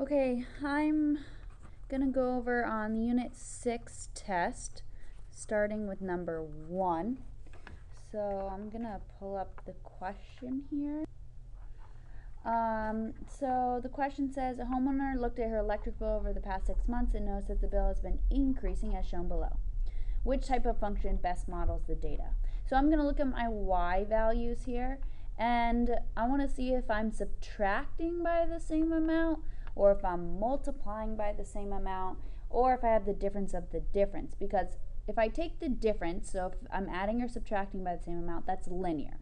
Okay, I'm gonna go over on the Unit 6 test, starting with number 1. So I'm gonna pull up the question here. So the question says, a homeowner looked at her electric bill over the past 6 months and noticed that the bill has been increasing as shown below. Which type of function best models the data? So I'm going to look at my y values here, and I want to see if I'm subtracting by the same amount, or if I'm multiplying by the same amount, or if I have the difference of the difference. Because if I take the difference, so if I'm adding or subtracting by the same amount, that's linear.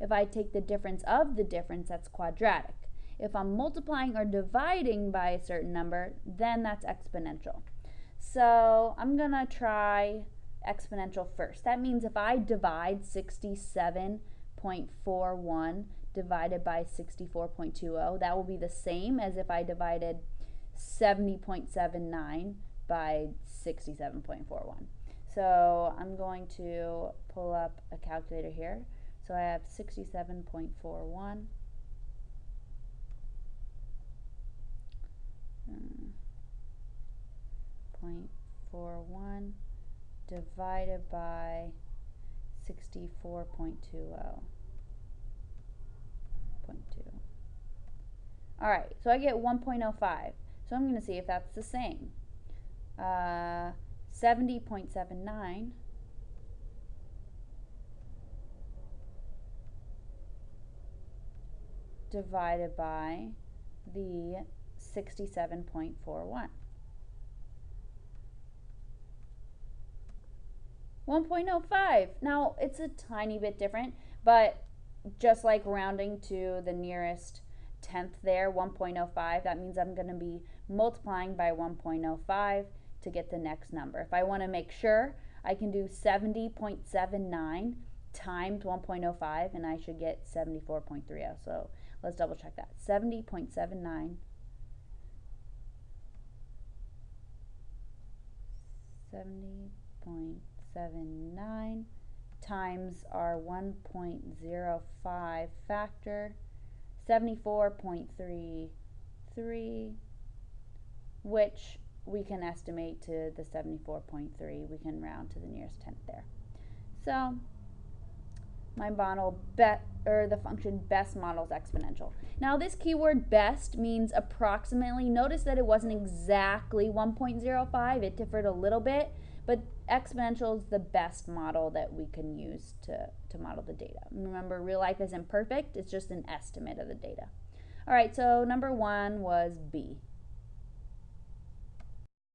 If I take the difference of the difference, that's quadratic. If I'm multiplying or dividing by a certain number, then that's exponential. So I'm going to try exponential first. That means if I divide 67.41 divided by 64.20, that will be the same as if I divided 70.79 by 67.41. So I'm going to pull up a calculator here. So I have 67.41 0.41 divided by 64.20. Alright, so I get 1.05. So I'm going to see if that's the same. 70.79 divided by the 67.41. 1.05. Now, it's a tiny bit different, but just like rounding to the nearest tenth there, 1.05, that means I'm going to be multiplying by 1.05 to get the next number. If I want to make sure, I can do 70.79 times 1.05, and I should get 74.30. So let's double check that. 70.79 70.79 times our 1.05 factor, 74.33, which we can estimate to the 74.3. We can round to the nearest tenth there. So my model the function best models exponential. Now this keyword best means approximately. Notice that it wasn't exactly 1.05, it differed a little bit, but exponential is the best model that we can use to model the data. Remember, real life isn't perfect, it's just an estimate of the data. Alright, so number 1 was B.